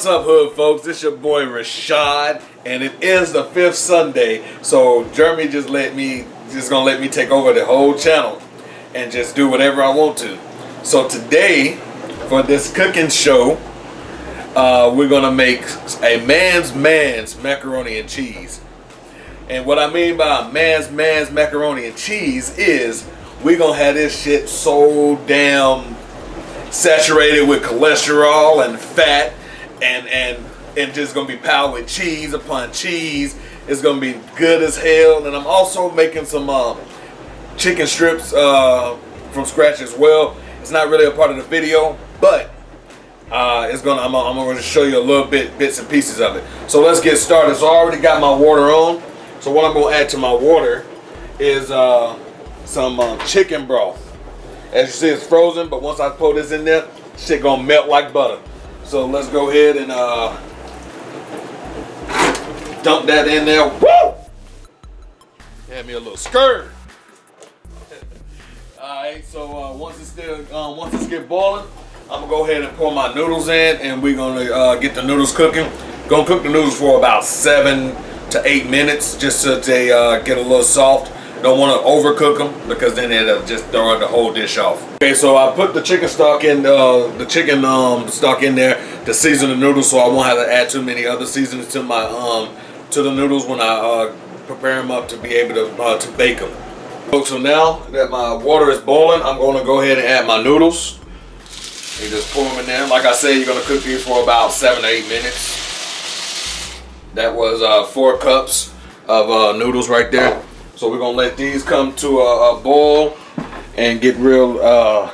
What's up, hood folks? This your boy Rashad, and it is the 5th Sunday. So Jeremy just gonna let me take over the whole channel and just do whatever I want to. So today, for this cooking show, we're gonna make a man's macaroni and cheese. And what I mean by man's macaroni and cheese is we're gonna have this shit so damn saturated with cholesterol and fat and just gonna be piled with cheese upon cheese. It's gonna be good as hell. And I'm also making some chicken strips from scratch as well. It's not really a part of the video, but I'm gonna show you a little bits and pieces of it. So let's get started. So I already got my water on. So what I'm gonna add to my water is some chicken broth. As you see, it's frozen, but once I pour this in there, shit gonna melt like butter. So let's go ahead and dump that in there. Woo! Had me a little skirt. All right. So once it's get boiling, I'm gonna go ahead and pour my noodles in, and we're gonna get the noodles cooking. Gonna cook the noodles for about 7 to 8 minutes, just so they get a little soft. Don't want to overcook them because then it'll just throw the whole dish off. Okay, so I put the chicken stock in stock in there to season the noodles, so I won't have to add too many other seasonings to my to the noodles when I prepare them up to be able to bake them. So now that my water is boiling, I'm going to go ahead and add my noodles. You just pour them in there. Like I said, you're going to cook these for about 7 to 8 minutes. That was 4 cups of noodles right there. So we're gonna let these come to a boil and get real, al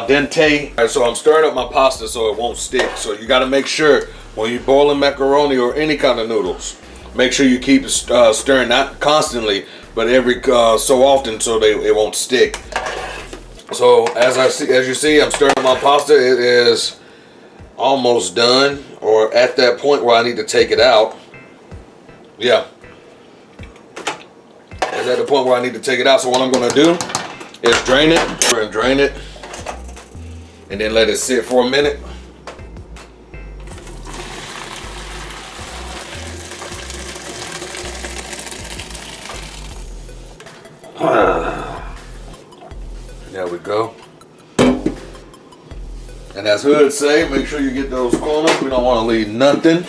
dente. All right, so I'm stirring up my pasta so it won't stick. So you got to make sure when you're boiling macaroni or any kind of noodles, make sure you keep stirring, not constantly, but every so often, so it won't stick. So as you see, I'm stirring my pasta. It is almost done, or at that point where I need to take it out. Yeah. Is at the point where I need to take it out. So what I'm going to do is drain it and then let it sit for a minute. There we go. And as Hood say, make sure you get those corners. We don't want to leave nothing.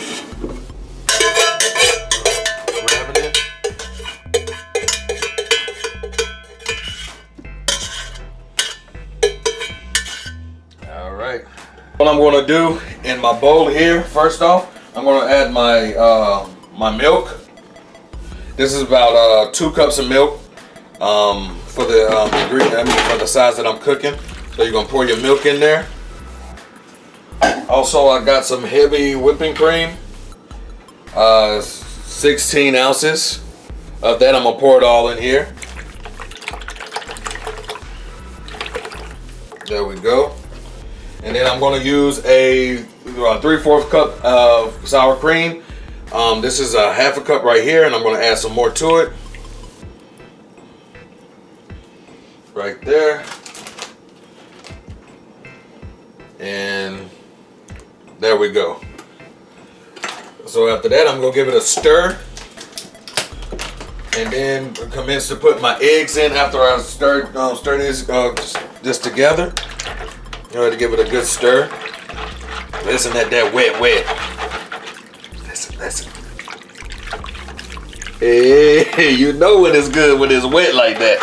What I'm going to do in my bowl here, first off, I'm going to add my my milk. This is about 2 cups of milk for the size that I'm cooking. So you're going to pour your milk in there. Also, I got some heavy whipping cream, 16 ounces of that. I'm going to pour it all in here. There we go. And then I'm going to use a 3/4 cup of sour cream. This is a 1/2 cup right here, and I'm going to add some more to it. Right there. And there we go. So after that, I'm going to give it a stir. And then commence to put my eggs in after I stir this together. You know, to give it a good stir. Listen at that wet. Listen. Hey, you know when it's good when it's wet like that.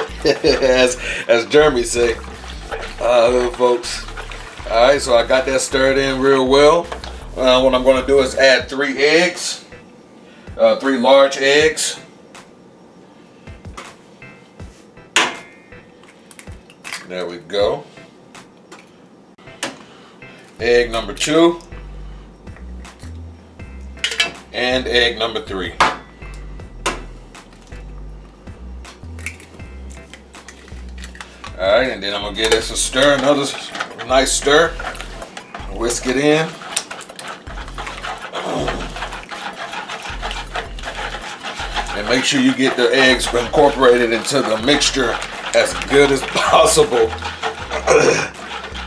as Jeremy say. Folks. Alright, so I got that stirred in real well. What I'm going to do is add 3 eggs. 3 large eggs. There we go. Egg number 2 and egg number 3. Alright, and then I'm going to give this a stir, another nice stir. Whisk it in. And make sure you get the eggs incorporated into the mixture as good as possible.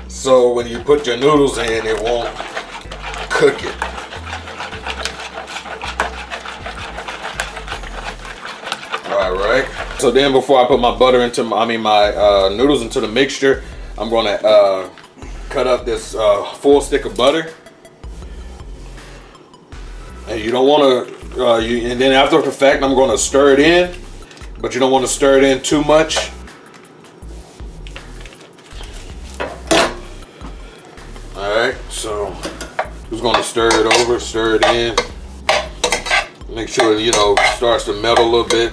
So when you put your noodles in, it won't cook it. So then before I put my butter into my noodles into the mixture, I'm gonna cut up this full stick of butter. And you don't want to, and then after the fact, I'm going to stir it in, but you don't want to stir it in too much. All right, so just going to stir it over, stir it in. Make sure it, starts to melt a little bit.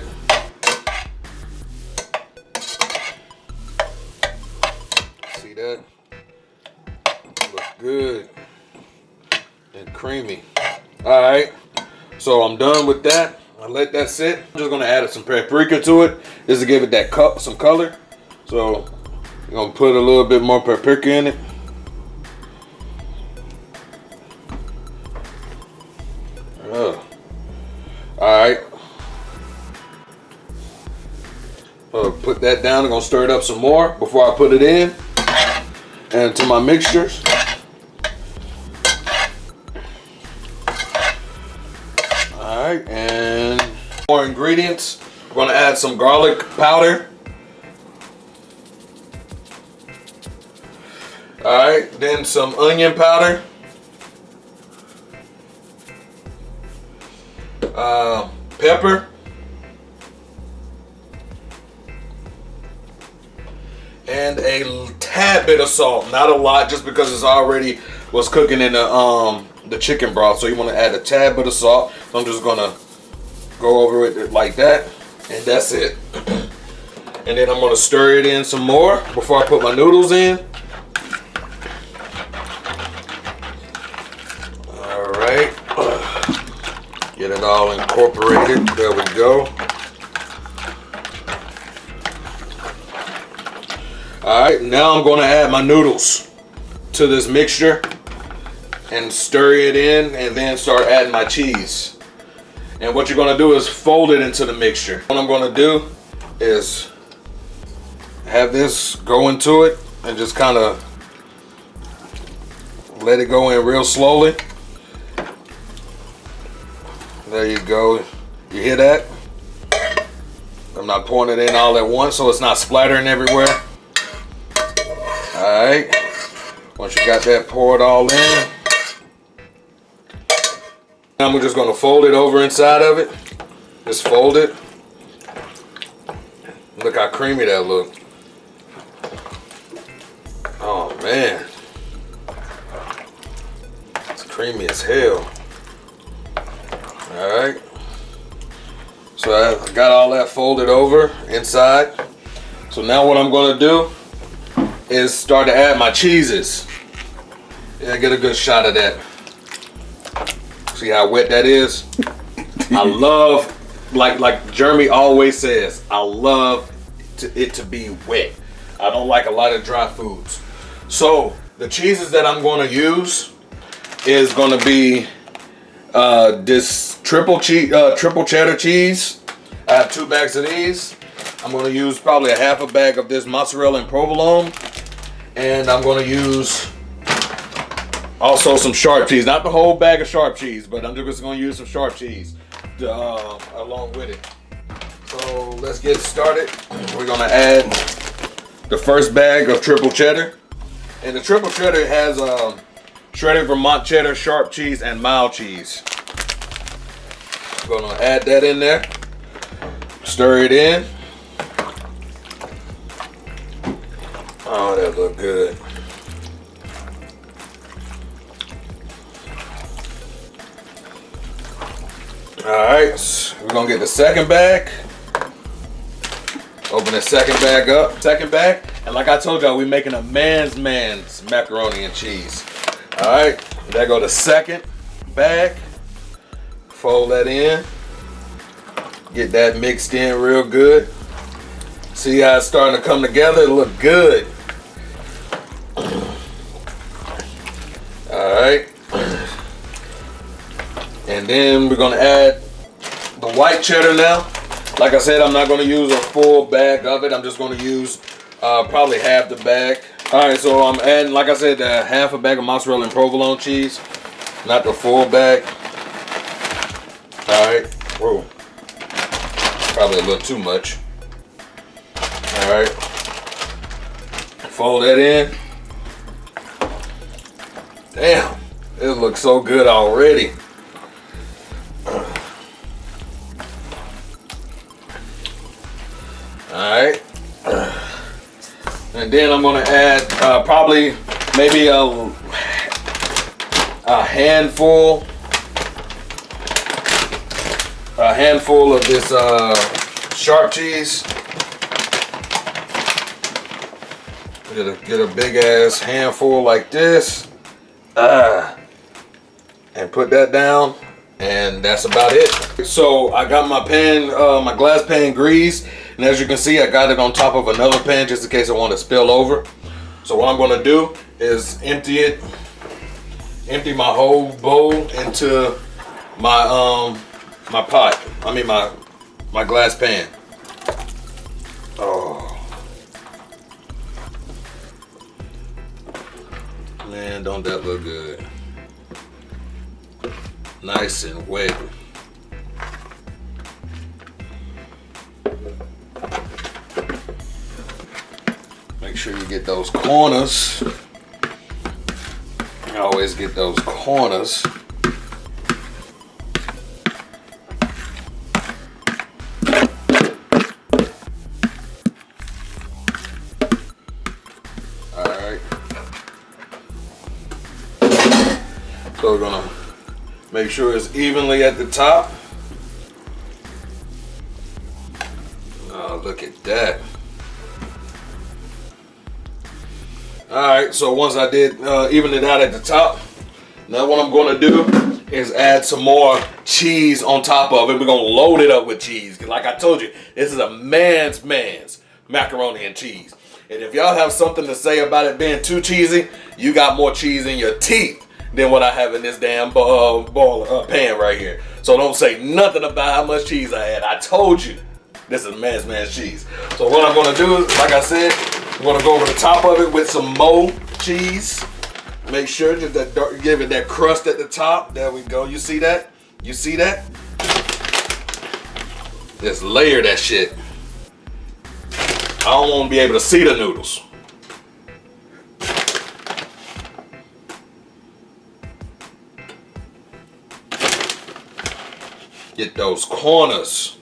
See that? Looks good and creamy. All right, so I'm done with that. I let that sit. I'm just gonna add some paprika to it, just to give it that some color. So I'm gonna put a little bit more paprika in it. All right. Put that down. I'm gonna stir it up some more before I put it in and to my mixtures. Alright, and more ingredients. We're going to add some garlic powder. Alright, then some onion powder. Pepper. And a tad bit of salt. Not a lot, just because it's already was cooking in the chicken broth, so you want to add a tad bit of salt. So I'm just gonna go over it like that, and that's it. And then I'm gonna stir it in some more before I put my noodles in. All right, get it all incorporated. There we go. All right, now I'm gonna add my noodles to this mixture and stir it in, and then start adding my cheese. And what you're gonna do is fold it into the mixture. What I'm gonna do is have this go into it and just kind of let it go in real slowly. There you go. You hear that? I'm not pouring it in all at once so it's not splattering everywhere. All right. Once you got that poured all in, now we're just going to fold it over inside of it. Just fold it. Look how creamy that looks. Oh man. It's creamy as hell. Alright. So I got all that folded over inside. So now what I'm going to do is start to add my cheeses. Yeah, get a good shot of that. See how wet that is? I love, like Jeremy always says, I love it to be wet. I don't like a lot of dry foods. So the cheeses that I'm going to use is going to be this triple cheddar cheese. I have 2 bags of these. I'm going to use probably a half a bag of this mozzarella and provolone, and I'm going to use also some sharp cheese. Not the whole bag of sharp cheese, but I'm just going to use some sharp cheese along with it. So let's get started. We're going to add the first bag of triple cheddar. And the triple cheddar has shredded Vermont cheddar, sharp cheese, and mild cheese. I'm going to add that in there. Stir it in. Oh, that look good. Alright, so we're gonna get the second bag. Open the second bag up. Second bag. And like I told y'all, we're making a man's macaroni and cheese. Alright, there go the second bag. Fold that in. Get that mixed in real good. See how it's starting to come together? It look good. Alright. And then we're gonna add the white cheddar now. Like I said, I'm not gonna use a full bag of it. I'm just gonna use probably half the bag. All right, so I'm adding, like I said, half a bag of mozzarella and provolone cheese, not the full bag. All right, whoa, probably a little too much. All right. Fold that in. Damn, it looks so good already. Alright. And then I'm going to add probably maybe a handful of this sharp cheese. Get a big ass handful like this. And put that down, and that's about it. So I got my pan, my glass pan greased, and as you can see, I got it on top of another pan just in case I want to spill over. So what I'm going to do is empty my whole bowl into my my pot. I mean my glass pan. Oh man, don't that look good? Nice and wet. Make sure you get those corners. You always get those corners. Alright. So we're gonna make sure it's evenly at the top. Oh, look at that. Alright, so once I did even it out at the top, now what I'm going to do is add some more cheese on top of it. We're going to load it up with cheese. Like I told you, this is a man's macaroni and cheese. And if y'all have something to say about it being too cheesy, you got more cheese in your teeth than what I have in this damn pan right here. So don't say nothing about how much cheese I had. I told you this is man's cheese. So what I'm going to do is, like I said, I'm going to go over the top of it with some more cheese. Make sure just that, give it that crust at the top. There we go. You see that? You see that? Just layer that shit. I don't want to be able to see the noodles. Get those corners.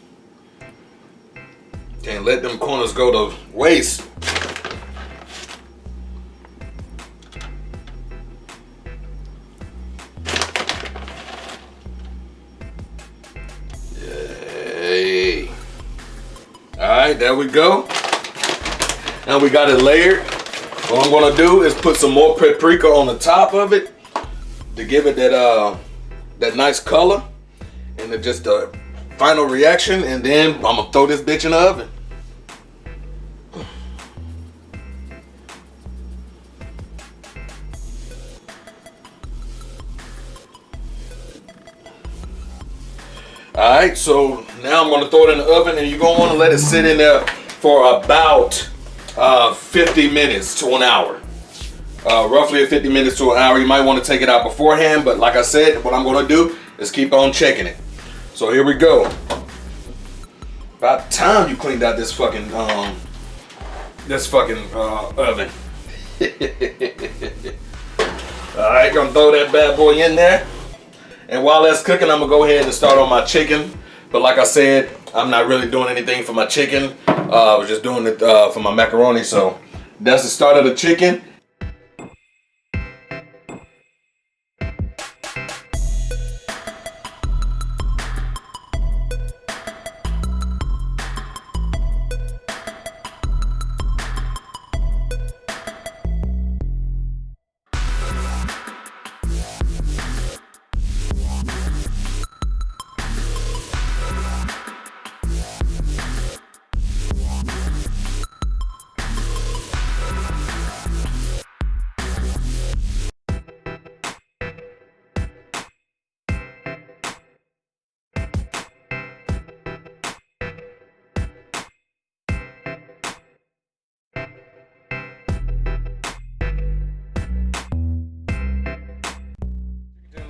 Can't let them corners go to waste. Yay. Alright, there we go. Now we got it layered. What I'm gonna do is put some more paprika on the top of it to give it that nice color and just the final reaction, and then I'm gonna throw this bitch in the oven. Alright, so now I'm gonna throw it in the oven, and you're gonna wanna let it sit in there for about 50 minutes to an hour. Roughly 50 minutes to an hour. You might want to take it out beforehand, but like I said, what I'm going to do is keep on checking it. So here we go. About time you cleaned out this fucking oven. Alright, gonna throw that bad boy in there. And while that's cooking, I'm gonna go ahead and start on my chicken. But like I said, I'm not really doing anything for my chicken. I was just doing it for my macaroni. So that's the start of the chicken.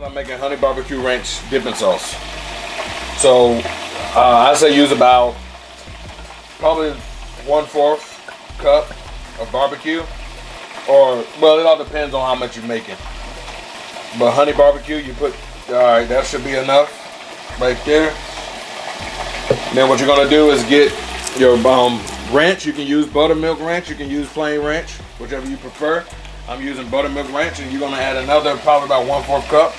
I'm making honey barbecue ranch dipping sauce. So I say use about probably 1/4 cup of barbecue. Or, well, it all depends on how much you're making. But honey barbecue, you put, all right, that should be enough right there. Then what you're gonna do is get your ranch. You can use buttermilk ranch, you can use plain ranch, whichever you prefer. I'm using buttermilk ranch, and you're gonna add another, probably about 1/4 cup.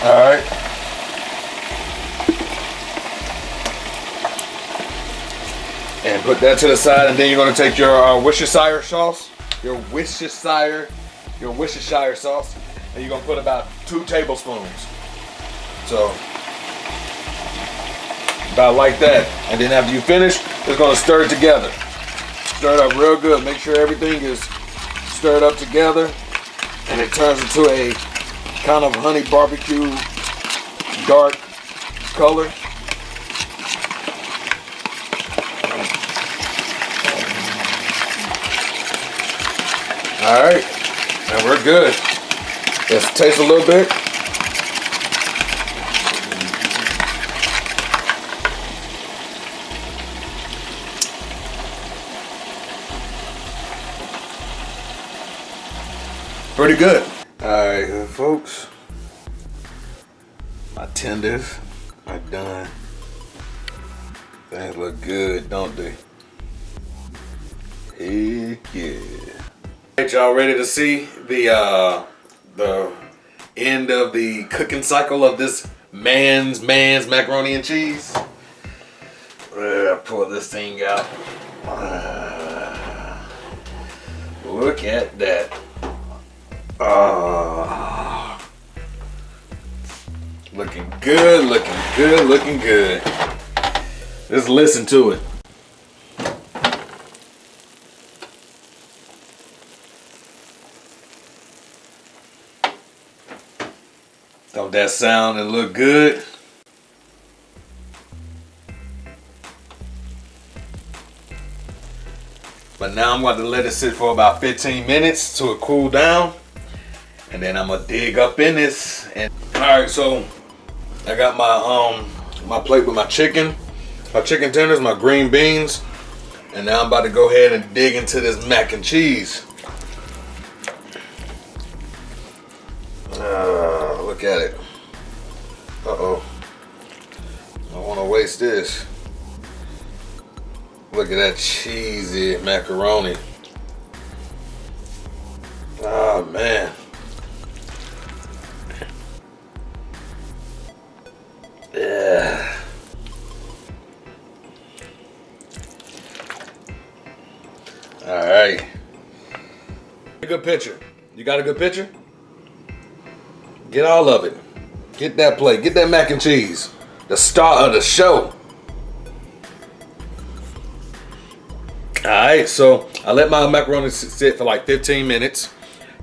All right. And put that to the side, and then you're gonna take your Worcestershire sauce, your Worcestershire sauce, and you're gonna put about 2 tablespoons. So, about like that. And then after you finish, it's gonna stir it together. Stir it up real good. Make sure everything is stirred up together, and it turns into a kind of honey barbecue dark color. All right, and we're good. Let's taste a little bit. Pretty good. All right, folks. My tenders are done. They look good, don't they? Heck yeah. Y'all ready to see the end of the cooking cycle of this man's macaroni and cheese? Pull this thing out. Look at that. Looking good, looking good, looking good. Just listen to it. Don't that sound and look good? But now I'm going to let it sit for about 15 minutes to cool down. And then I'm gonna dig up in this. And all right, so I got my plate with my chicken tenders, my green beans, and now I'm about to go ahead and dig into this mac and cheese. Look at it. Uh-oh. I don't want to waste this. Look at that cheesy macaroni. Oh man. Yeah. All right. A good picture. You got a good picture? Get all of it. Get that plate. Get that mac and cheese. The star of the show. All right, so I let my macaroni sit for like 15 minutes.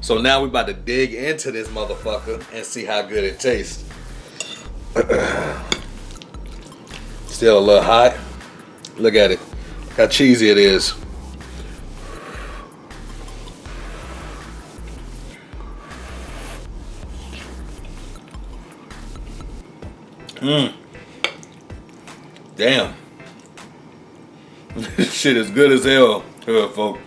So now we're about to dig into this motherfucker and see how good it tastes. Still a little hot. Look at it. How cheesy it is. Damn. This shit is good as hell, here, folks.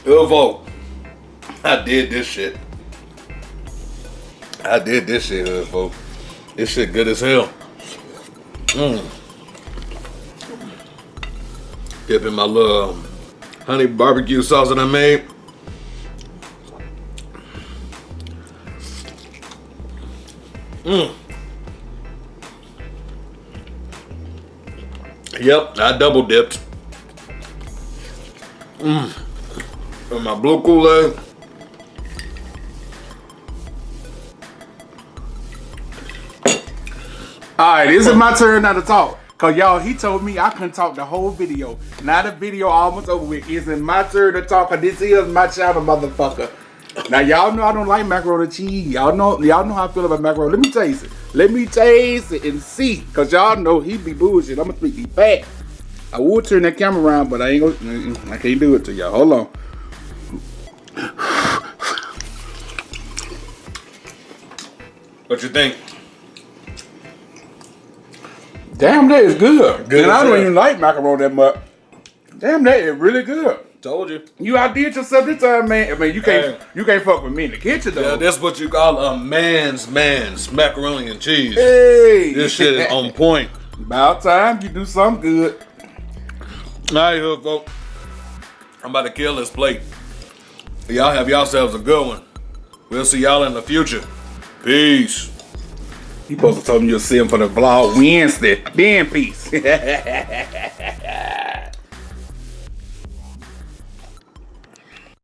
Here, folks. I did this shit. Here, folks. This shit good as hell. Dipping my little honey barbecue sauce that I made. Yep, I double dipped. And my blue Kool-Aid. Alright, this is my turn now to talk. Cause y'all, he told me I couldn't talk the whole video. Now the video almost over with. It's my turn to talk, cause this is my channel, motherfucker. Now y'all know I don't like macaroni and cheese. Y'all know how I feel about macaroni. Let me taste it. Let me taste it and see. Cause y'all know he be bullshit. I'ma speak these facts. I would turn that camera around, but I ain't gonna. I can't do it to y'all. Hold on. What you think? Damn, that is good. Good And I as don't hell. even like macaroni that much. Damn, that is really good. Told you. You outdid yourself this time, man. I mean, you can't fuck with me in the kitchen though. Yeah, that's what you call a man's macaroni and cheese. Hey, This shit is on point. About time you do something good. All right, here, folks. I'm about to kill this plate. Y'all have yourselves a good one. We'll see y'all in the future. Peace. You supposed to tell me you'll see him for the vlog Wednesday. Then peace.